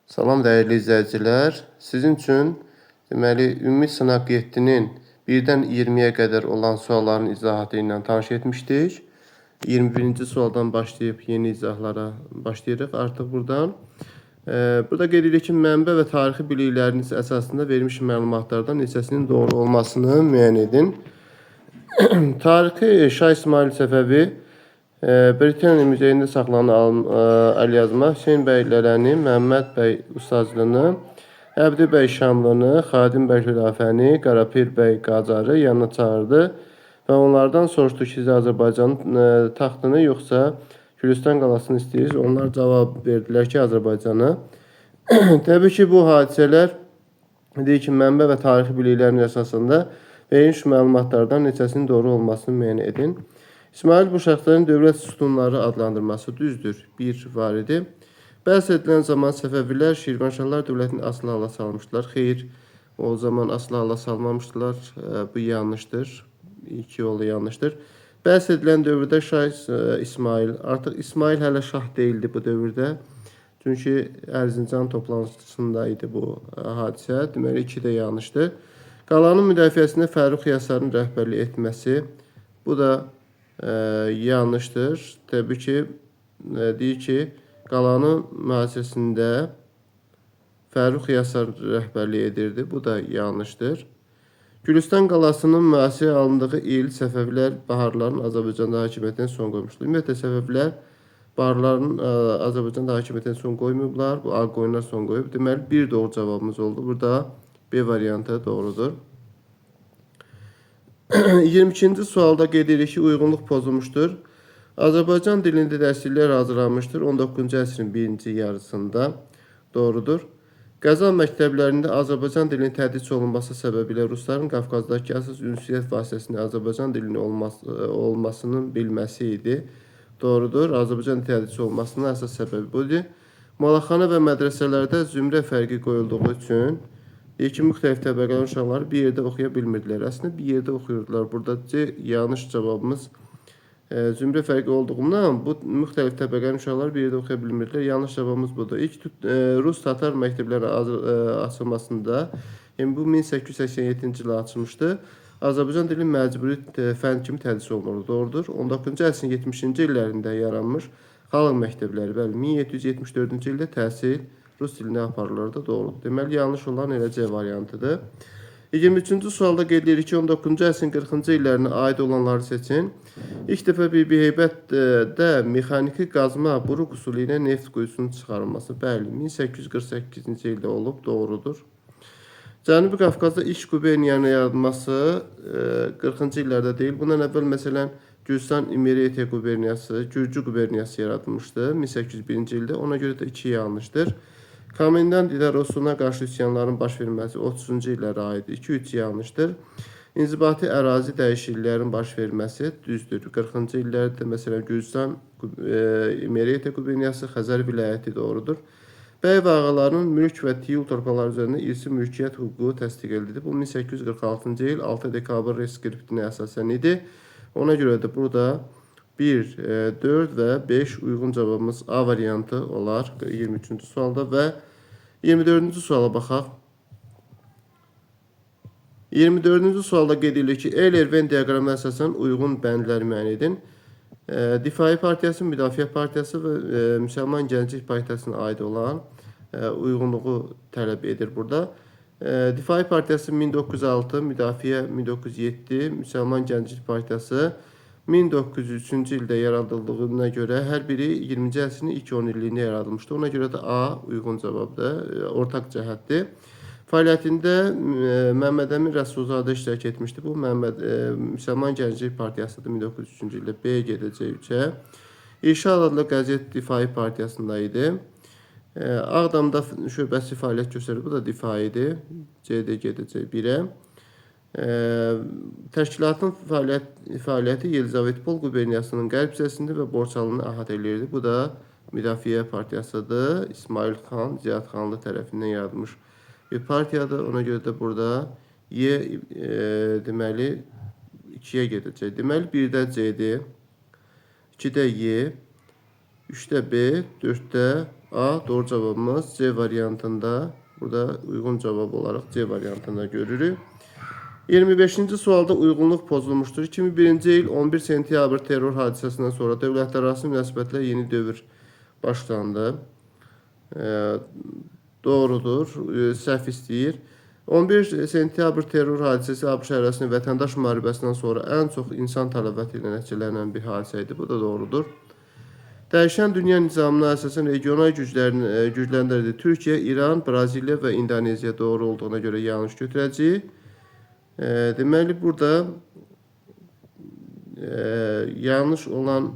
Salam dəyərli izləyicilər. Sizin üçün deməli ümumi sınaq 7-nin 1-dən 20-yə qədər olan sualların izahatı ilə tanış etmişdik. 21-ci sualdan başlayıb yeni izahlara başlayırıq artıq buradan. Burada qeyd edirik ki, mənbə və tarixi bilikləriniz əsasında verilmiş məlumatlardan neçəsinin doğru olmasını müəyyən edin. Tarixi Şah İsmail Səfəvi Britaniya Muzeyində saxlanılan əlyazma Hüseyn bəy Lələni, Məhəmməd bəy Ustaclını, Əbdi bəy Şamlını, Xadim bəy Xülafəni, Qarapir bəy Qacarı yanına çağırdı və onlardan soruşdu ki, siz Azərbaycanın taxtını yoxsa Gülüstan qalasını istəyirsiniz. Onlar cavab verdilər ki, Azərbaycanı. Təbii ki, bu hadisələr deyir ki, mənbə və tarixi biliklərin əsasında verilmiş məlumatlardan neçəsinin doğru olmasını müəyyən edin. İsmail bu şəxslərin dövlət sütunları adlandırması düzdür. Bir var idi. Bəhs edilən zaman Səfəvilər Şirvanşahlar dövlətini asılı hala salmışdılar. Xeyr, o zaman asılı hala salmamışdılar. Bu yanlışdır. İki yolu yanlışdır. Bəhs edilən dövrdə Şah İsmail, artıq İsmail hələ şah deyildi bu dövrdə. Çünki Ərzincan toplantısında idi bu hadisə. Deməli, iki də yanlışdır. Qalanın müdafiəsində Fərrux Yasarın rəhbərlik etməsi. Bu da yanlışdır. Təbii ki, deyir ki, qalanın mühasirəsində Fərrux Yasar rəhbərlik edirdi. Bu da yanlışdır. Gülüstan qalasının mühasirəyə alındığı il Səfəvilər Baharların Azərbaycanda hakimiyyətinə son qoymuşdur. Ümumiyyətlə, Səfəvilər Baharların Azərbaycanda hakimiyyətinə son qoymayıblar. Bu Ağqoyunlar son qoyub. Deməli, bir doğru cavabımız oldu. Burada B variantı doğrudur. 22-ci sualda qeyd edirik ki, uyğunluq pozulmuşdur. Azərbaycan dilində dərsliklər hazırlanmışdır 19-cu əsrin birinci yarısında. Doğrudur. Qəzal məktəblərində Azərbaycan dilinin tədris olunması səbəbilə rusların Qafqazdakı əsas ünsiyyət vasitəsində Azərbaycan dilinin olmasının bilməsi idi. Doğrudur. Azərbaycan tədris olmasının əsas səbəbi budur. Malaxana və mədrəsələrdə zümrə fərqi qoyulduğu üçün deyir ki, müxtəlif təbəqələr uşaqları bir yerdə oxuya bilmirdilər. Əslində bir yerdə oxuyurdular. Burada yanlış cavabımız zümrə fərqi olduğundan bu müxtəlif təbəqənin uşaqları bir yerdə oxuya bilmirdilər. Yanlış cavabımız budur. İlk Rus-Tatar məktəblərinin açılmasında, yəni bu 1887-ci ildə açılmışdı. Azərbaycan dili məcburi fən kimi tədris olunurdu. Doğrudur. 19-cu əsrin 70-ci illərində yaranmış xalq məktəbləri, bəli, 1774-cü ildə təhsil Rus dilində aparılırdı. Doğrudur. Deməli, yanlış olan elə C variantıdır. 23-cü sualda qeyd edirik ki, 19-cu əsrin 40-cı illərinə aid olanları seçin. İlk dəfə Bibi Heybətdə mexaniki qazma buruq usulü ilə neft quyusunun çıxarılması. Bəli, 1848-ci ildə olub. Doğrudur. Cənubi Qafqazda ilk quberniyanın yaradılması 40-cı illərdə deyil. Bundan əvvəl, məsələn, Gülüstan İmeretiya quberniyası, Gürcü quberniyası yaradılmışdı 1801-ci ildə. Ona görə də 2 yanlışdır. Komendant İdarosuna qarşı üsyanların baş verməsi 30-cu illərə aid 2-3 yanlışdır. İnzibati ərazi dəyişikliklərin baş verməsi düzdür. 40-cı illərdə məsələn Gürcüstan İmeretiya quberniyası, Xəzər vilayəti doğrudur. Bəy və ağaların mülk və tiyul torpaqları üzərində irsi mülkiyyət hüququ təsdiq edildi. Bu 1846-cı il 6 dekabr reskriptinə əsasən idi. Ona görə də burada 1, 4 və 5 uyğun cavabımız A variantı olar 23-cü sualda və 24-cü suala baxaq. 24-cü sualda qeyd edilir ki, Eyler-Venn diaqramına əsasən uyğun bəndləri müəyyən edin. Difai Partiyası, Müdafiə Partiyası və Müsəlman Gənclik Partiyasına aid olan uyğunluğu tələb edir burada. Difai Partiyası 1906, Müdafiə 1907, Müsəlman Gənclik Partiyası 1903-cü ildə yaradıldığına görə hər biri 20-ci əsrin ilk 10 illiyində yaradılmışdı. Ona görə də A uyğun cavabdır, ortaq cəhətdir. Fəaliyyətində Məmməd Əmin Rəsulzadə iştirak etmişdi. Bu Müsəlman Gənclik Partiyasıdır 1903-cü ildə. B gedəcək 3-ə. İrşad adlı qəzet Difai Partiyasında idi. Ağdamda şöbəsi fəaliyyət göstərir. Bu da difaidir. C-də gedəcək 1-ə. Təşkilatın fəaliyyəti Yelizavetpol quberniyasının qərb hissəsində və Borçalını əhatə edirdi. Bu da Müdafiə Partiyasıdır. İsmail xan Ziyadxanlı tərəfindən yaradılmış bir partiyadır. Ona görə də burada Y deməli 2-yə gedəcək. Deməli 1-də C-dir, 2-də Y, 3-də B, 4-də A. Doğru cavabımız C variantında. Burada uyğun cavab olaraq C variantında görürük. 25-ci sualda uyğunluq pozulmuşdur. 2001-ci il 11 sentyabr terror hadisəsindən sonra dövlətlərarası münasibətlər yeni dövr başlandı. Doğrudur. Səhv istəyir. 11 sentyabr terror hadisəsi ABŞ ərazisində vətəndaş müharibəsindən sonra ən çox insan tələbəti ilə nəticələnən bir hadisə idi. Bu da doğrudur. Dəyişən dünya nizamına əsasən regional gücləndirdi. Türkiyə, İran, Braziliya və İndoneziya doğru olduğuna görə yanlış götürəcəyik. Deməli, burada yanlış olan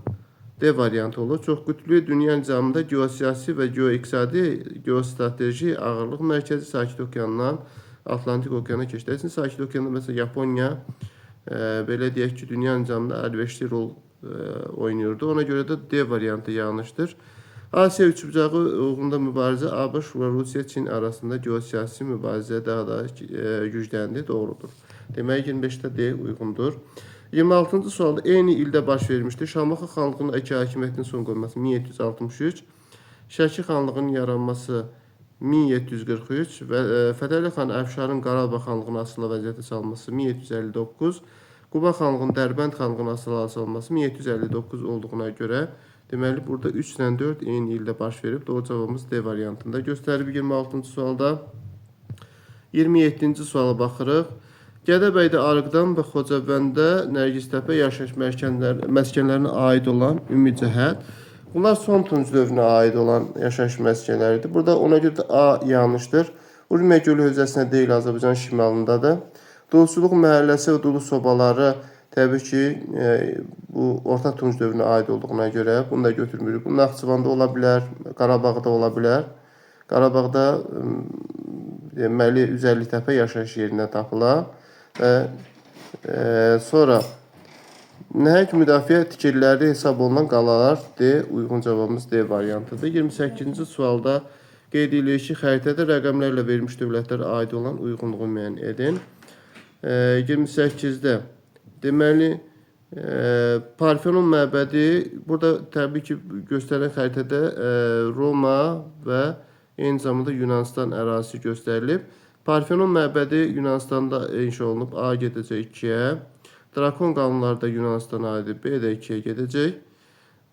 D variantı olur. Çox qütblü dünya nizamında geosiyasi və geoiqtisadi, geostrateji ağırlıq mərkəzi Sakit Okeandan Atlantik Okeana keçir. Sakit Okeanda məsələn Yaponiya belə deyək ki, dünya nizamında əlverişli rol oynayırdı. Ona görə də D variantı yanlışdır. Asiya üçbucağı uğrunda mübarizə ABŞ və Rusiya, Çin arasında geosiyasi mübarizə daha da gücləndi. Doğrudur. Demək 25-də D uyğundur. 26-cı sualda eyni ildə baş vermişdir. Şamaxı xanlığının əki hakimiyyətinin son qoyulması 1763, Şəki xanlığının yaranması 1743 və Fətəli xan Əfşarın Qarabağ xanlığının asılı vəziyyətə salması 1759, Quba xanlığının Dərbənd xanlığının asılı salması 1759 olduğuna görə deməli burada 3 ilə 4 eyni ildə baş verib. Doğru cavabımız D variantında göstərib 26-cı sualda. 27-ci suala baxırıq. Gədəbəydə Arıqdan və Xocavəndə Nərgiztəpə yaşayış məskənlərinə aid olan ümumi cəhət. Bunlar son Tunc dövrünə aid olan yaşayış məskənləridir. Burada ona görə də A yanlışdır. Urmiya Gölü hövzəsinə deyil, Azərbaycan şimalındadır. Duluzçuluq məhəlləsi və dulu sobaları təbii ki, bu Orta Tunc dövrünə aid olduğuna görə bunu da götürmürük. Bu Naxçıvanda ola bilər, Qarabağda ola bilər. Qarabağda deməli 150 təpə yaşayış yerində tapılar. Sonra nəhəng müdafiə tikililəri hesab olunan qalalar D. Uyğun cavabımız D variantıdır. 28-ci sualda qeyd edilir ki, xəritədə rəqəmlərlə verilmiş dövlətlərə aid olan uyğunluğu müəyyən edin. 28-də deməli Parfenon məbədi burada təbii ki, göstərilən xəritədə Roma və eyni zamanda Yunanistan ərazisi göstərilib. Parfenon məbədi Yunanistanda inşa olunub. A gedəcək 2-yə. Drakon qanunları da Yunanistana aid. B də 2-yə gedəcək.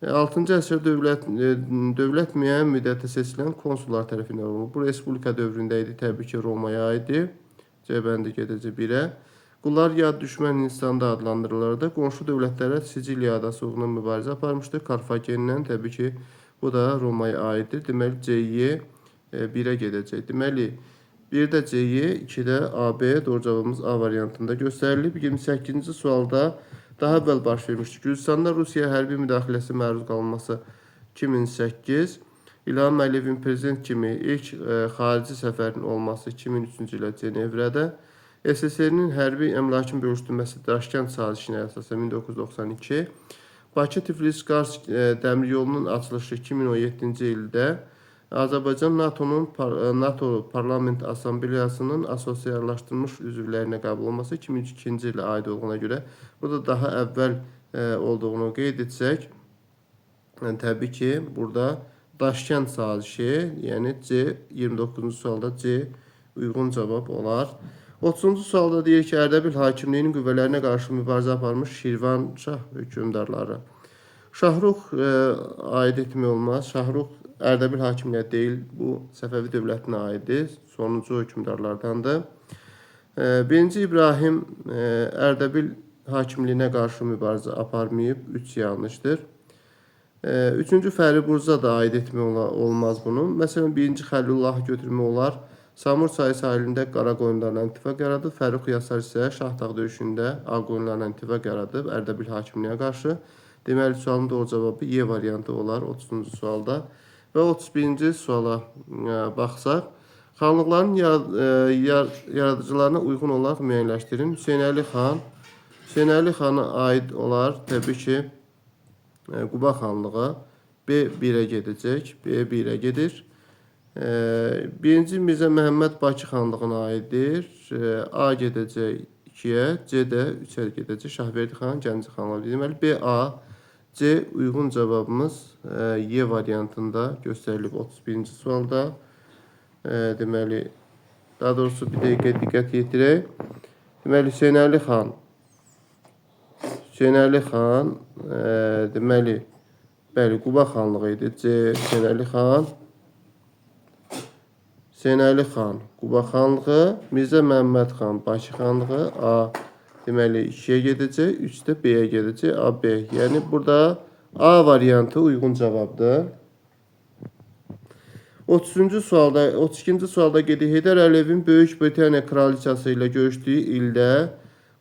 6-cı əsrdə dövlət müəyyən müddətə seçilən konsullar tərəfindən olunub. Bu Respublika dövründə idi. Təbii ki, Romaya aiddir. C bəndi gedəcək 1-ə. Qullar ya düşmən Hindistanda adlandırılırdı. Qonşu dövlətlərə Siciliya adası uğruna mübarizə aparmışdır. Karfagenlə təbii ki, bu da Romaya aiddir. Deməli, C-yə 1-ə gedəcək. Deməli, 1-də C-yə, 2-də AB, doğru cavabımız A variantında göstərilib. 28-ci sualda daha əvvəl baş vermişdir. Gürcüstanda Rusiya hərbi müdaxiləsi məruz qalınması 2008, İlham Əliyevin prezident kimi ilk xarici səfərinin olması 2003-cü ilə Cenevrədə, SSR-nin hərbi əmlakın bölüşdürülməsi Daşkənd sazişinə əsasən 1992, Bakı-Tiflis-Qars dəmir yolunun açılışı 2017-ci ildə, Azərbaycan NATO Parlament Assambleyasının asosiallaşdırılmış üzvlərinə qəbul olması 2002-ci ilə aid olduğuna görə burada daha əvvəl olduğunu qeyd etsək, təbii ki, burada Daşkənd sazişi, yəni C 29-cu sualda C uyğun cavab olar. 30-cu sualda deyir ki, Ərdəbil hakimliyinin qüvvələrinə qarşı mübarizə aparmış Şirvanşah hökmdarları. Şahrux aid etmək olmaz. Şahrux Ərdəbil hakimiyyəti deyil, bu Səfəvi dövlətinə aiddir. Sonuncu hökmdarlardandır. 1-ci İbrahim Ərdəbil hakimliyinə qarşı mübarizə aparmayıb, 3 yanlışdır. 3-cü Fəriburza da aid etmək olmaz bunun. Məsələn, 1-ci Xəlilullahı götürmək olar. Samur çayı sahilində qara qoyunlarla ittifaq yaradıb. Fərrux Yasar isə Şahdağ döyüşündə ağ qoyunlarla ittifaq yaradıb Ərdəbil hakimliyinə qarşı. Deməli, sualın doğru cavabı Y variantı olar 30-cu sualda. Və 31-ci suala baxsaq, xanlıqların yaradıcılarına uyğun olaraq müəyyənləşdirin. Hüseynəli xana aid olar, təbii ki, Quba xanlığı. B 1-ə gedəcək, B 1-ə gedir. 1-ci Mirzə Məhəmməd Bakı xanlığına aiddir. A gedəcək 2-yə, C də 3-ə gedəcək. Şahverdi xan, Gəncə xanlığı. Deməli, B, A, C uyğun cavabımız Y variantında göstərilib 31-ci sualda. Deməli, daha doğrusu bir dəqiqə diqqət yetirək. Deməli, Hüseynəli xan deməli, bəli, Quba xanlığı idi. C. Hüseynəli xan Quba xanlığı, Mirzə Məmməd xan Bakı xanlığı. A. Deməli, 2-yə gedəcək, 3 də B-yə gedəcək. A, B. Yəni, burada A variantı uyğun cavabdır. 32-ci sualda gedik. Heydər Əliyevin Böyük Britaniya kraliçası ilə görüşdüyü ildə,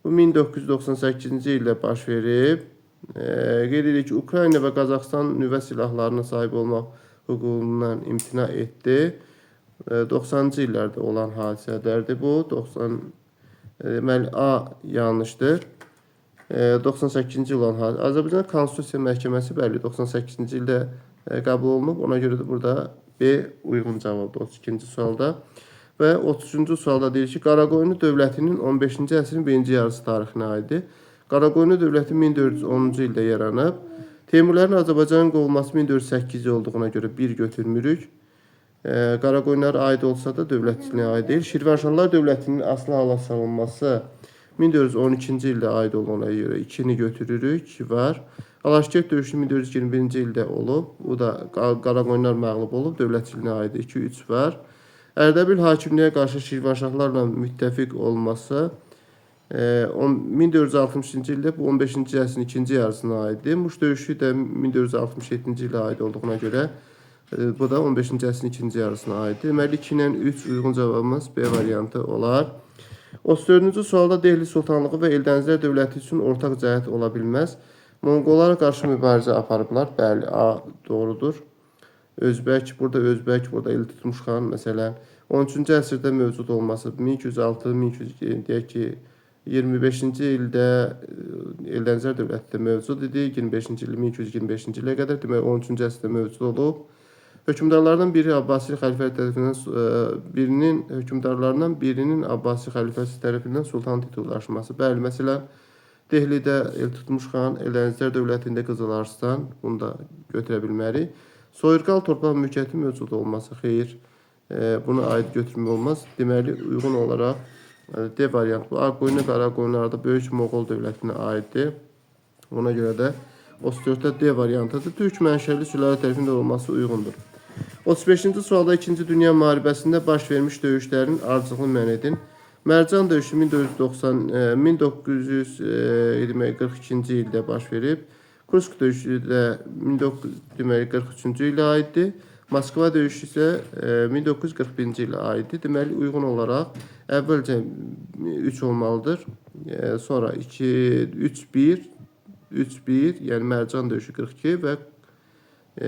bu 1998-ci ildə baş verib. Qeyd edirik ki, Ukrayna və Qazaxıstan nüvə silahlarına sahib olmaq hüququndan imtina etdi. 90-cı illərdə olan hadisələrdir bu. Deməli, A yanlışdır. 98-ci il olan hadisə. Azərbaycan Konstitusiya Məhkəməsi bəli 98-ci ildə qəbul olunub. Ona görə də burada B uyğun cavabdır 32-ci sualda. Və 33-cü sualda deyir ki, Qaraqoyunlu dövlətinin 15-ci əsrin birinci yarısı tarixinə aiddir. Qaraqoyunlu dövləti 1410-cu ildə yaranıb. Teymurlərin Azərbaycanın qovulması 1408 olduğuna görə 1 götürmürük. Qaraqoyunlara aid olsa da dövlətçiliyə aid deyil. Şirvanşahlar dövlətinin asılı hala salınması 1412-ci ildə aid olduğuna görə 2-ni götürürük. 2 var. Alaşkert döyüşü 1421-ci ildə olub. Bu da Qaraqoyunlar məğlub olub. Dövlətçiliyinə aid 2-3 var. Ərdəbil hakimliyə qarşı Şirvanşahlarla müttəfiq olması 1460-cı ildə bu 15-ci əsrin ikinci yarısına aiddir. Muş döyüşü də 1467-ci ilə aid olduğuna görə bu da 15-ci əsrin ikinci yarısına aiddir. Deməli 2 ilə 3 uyğun cavabımız B variantı olar. 34-cü sualda Dehli Sultanlığı və Eldənizlər dövləti üçün ortaq cəhət ola bilməz. Monqollara qarşı mübarizə aparıblar. Bəli, A doğrudur. Burada Özbək, burada el tutmuş xan, məsələn, 13-cü əsrdə mövcud olması, 1225-ci ildə Eldənizlər dövləti də mövcud idi, 25-ci il, 1225-ci ilə qədər, demək 13-cü əsrdə mövcud olub. Hökmdarlardan birinin Abbasi xəlifəsi tərəfindən sultan titullaşması. Bəli, məsələn, Dehlidə el tutmuş xan, Eldənizlər dövlətində Qızıl Arslan, bunu da götürə bilmərik. Soyurqal torpaq mülkiyyəti mövcud olması, xeyr, buna aid götürmək olmaz. Deməli, uyğun olaraq D variantı bu. Ağqoyunlu Qaraqoyunlarda Böyük Moğol dövlətinə aiddir. Ona görə də 34-də D variantıdır. Türk mənşəli sülalə tərəfindən olması uyğundur. 35-ci sualda 2-ci Dünya müharibəsində baş vermiş döyüşlərin ardıcılını müəyyən edin. Mərcan döyüşü 1942-ci ildə baş verib. Kursk döyüşü də 1943-cü ilə aiddir. Moskva döyüşü isə 1941-ci ilə aiddir. Deməli, uyğun olaraq əvvəlcə 3 olmalıdır. Sonra 3-1, yəni Mərcan döyüşü 42 və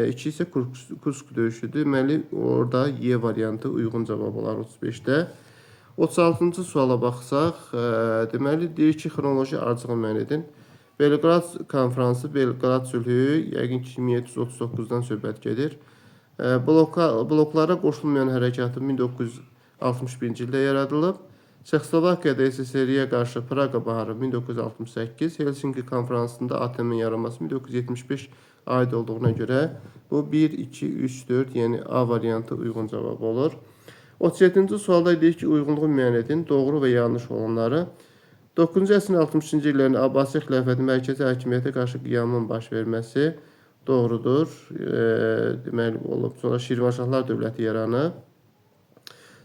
2 isə Kursk döyüşüdür. Deməli, orada Y variantı uyğun cavab olar 35-də. 36-cı suala baxsaq, deməli, deyir ki, xronoloji ardıcılını müəyyən edin. Belqrad konfransı, Belqrad sülhü, yəqin ki 1739-dan söhbət gedir. Bloklara qoşulmayan hərəkatı 1961-ci ildə yaradılıb. Çexoslovakiyada SSR-yə qarşı Praqa baharı 1968, Helsinki konfransında ATM-in yaranması 1975 aid olduğuna görə bu 1, 2, 3, 4, yəni A variantı uyğun cavab olur. 37-ci sualda deyir ki, uyğunluğu müəyyən edin, doğru və yanlış olanları. 9-cu əsrin 60-cı illərində Abbasi xilafəti mərkəzi hakimiyyətə qarşı qiyamın baş verməsi doğrudur. Deməli olub. Sonra Şirvanşahlar dövləti yaranıb.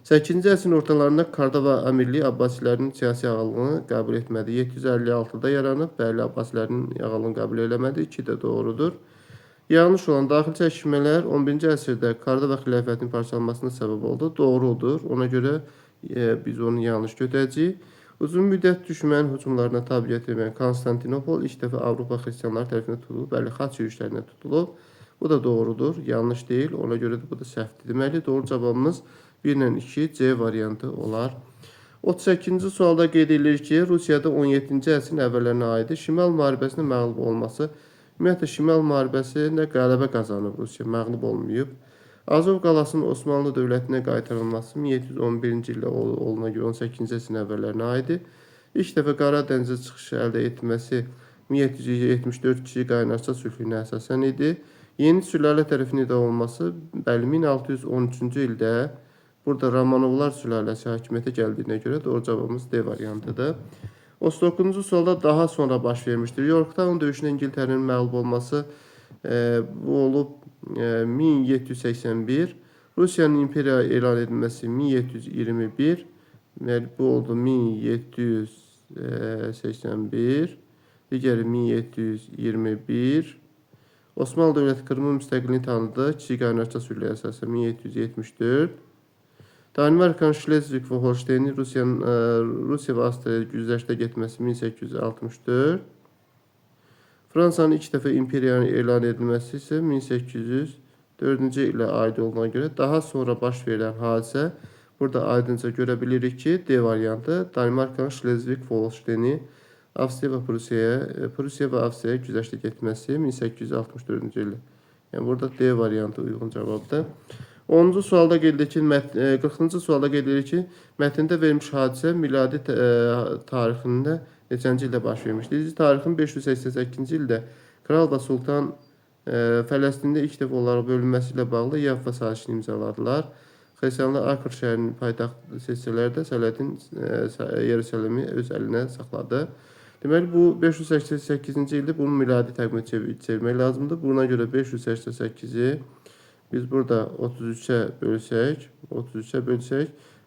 8-ci əsrin ortalarında Kardava Əmirliyi Abbasilərin siyasi ağalığını qəbul etmədi. 756-da yaranıb. Bəli, Abbasilərin ağalığını qəbul eləmədi. 2 də doğrudur. Yanlış olan daxil çəkişmələr 11-ci əsrdə Kardava xilafətinin parçalanmasına səbəb oldu. Doğrudur. Ona görə biz onu yanlış götürəcəyik. Uzun müddət düşmən hücumlarına tabi gətirməyən Konstantinopol ilk dəfə Avropa xristianları tərəfindən tutulub. Bəli, xaç yürüşlərinə tutulub. Bu da doğrudur. Yanlış deyil. Ona görə də bu da səhvdir. Deməli, doğru cavabımız 1 ilə 2 C variantı olar. 38-ci sualda qeyd edilir ki, Rusiyada 17-ci əsrin əvvəllərinə aid Şimal müharibəsində məğlub olması. Ümumiyyətlə, Şimal müharibəsində qələbə qazanıb Rusiya, məğlub olmayıb. Azov qalasının Osmanlı dövlətinə qaytarılması 1711-ci ildə oluna görə 18-ci əsrin əvvəllərinə aiddir. İlk dəfə Qara dənizə çıxışı əldə etməsi 1774 kişi qaynarca sülhünə əsasən idi. Yeni sülalə tərəfindən idarə olunması, bəli, 1613-cü ildə burada Romanovlar sülaləsi hakimiyyətə gəldiyinə görə doğru cavabımız D variantıdır. 39-cu sualda daha sonra baş vermişdir. Yorktown döyüşündə İngiltərənin məğlub olması bu olub 1781. Rusiyanın imperiya elan edilməsi 1721. Bu oldu 1781. Digəri 1721. Osmanlı dövləti Krımın müstəqilliyini tanıdı. Kiçik qaynarca sülhünə əsasən 1774. Danimarkanın Schleswig və Holsteini Rusiya və Avstriyaya güzəştə getməsi 1864. Fransanın ilk dəfə imperiyanın elan edilməsi isə 1804-cü ilə aid olduğuna görə daha sonra baş verilən hadisə burada aydınca görə bilirik ki, D variantı Danimarkanın Schleswig və Holsteini Avstriya və Avstriyaya güzəştə getməsi 1864-cü ildə. Yəni burada D variantı uyğun cavabdır. 10-cu sualda qeyd edilir ki, 40-cı sualda qeyd edilir ki, mətndə verilmiş hadisə miladi tarixində neçənci ildə baş vermişdir? Hicri tarixin 588-ci ildə Kral və Sultan Fələstində ilk dəfə olaraq bölünməsi ilə bağlı Yaffa sazişini imzaladılar. Xristianlar Akır şəhərinin paytaxt seçsələr də Sələtin Yerusəlimi öz əlinə saxladı. Deməli, bu 588-ci ildə bunun miladi təqvimə çevirmək lazımdır. Buna görə 588-i biz burada 33-ə bölsək,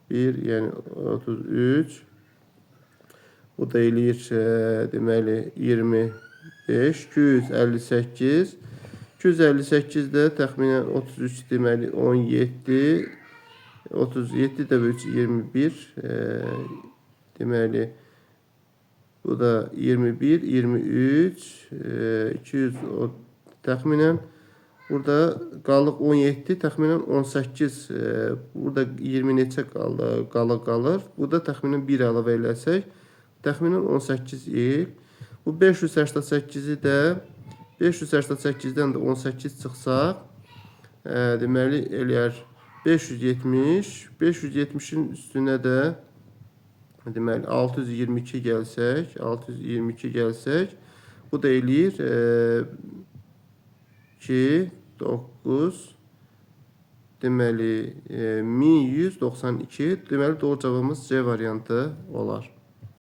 1, yəni 33, bu da eləyir, deməli, 25, 258, 258 də təxminən 33, deməli, 17, 37 də bölsək 21, deməli, bu da 21, 23, 200, təxminən, burada qalıq 17, təxminən 18, burada 20 neçə qalır. Burada təxminən 1 əlavə eləsək, təxminən 18 il. Bu 588-i də, 588-dən də 18 çıxsaq, deməli, eləyər 570, 570-in üstünə də, deməli, 622 gəlsək, bu da eləyir 2, 9, deməli 1192, deməli doğru cavabımız C variantı olar.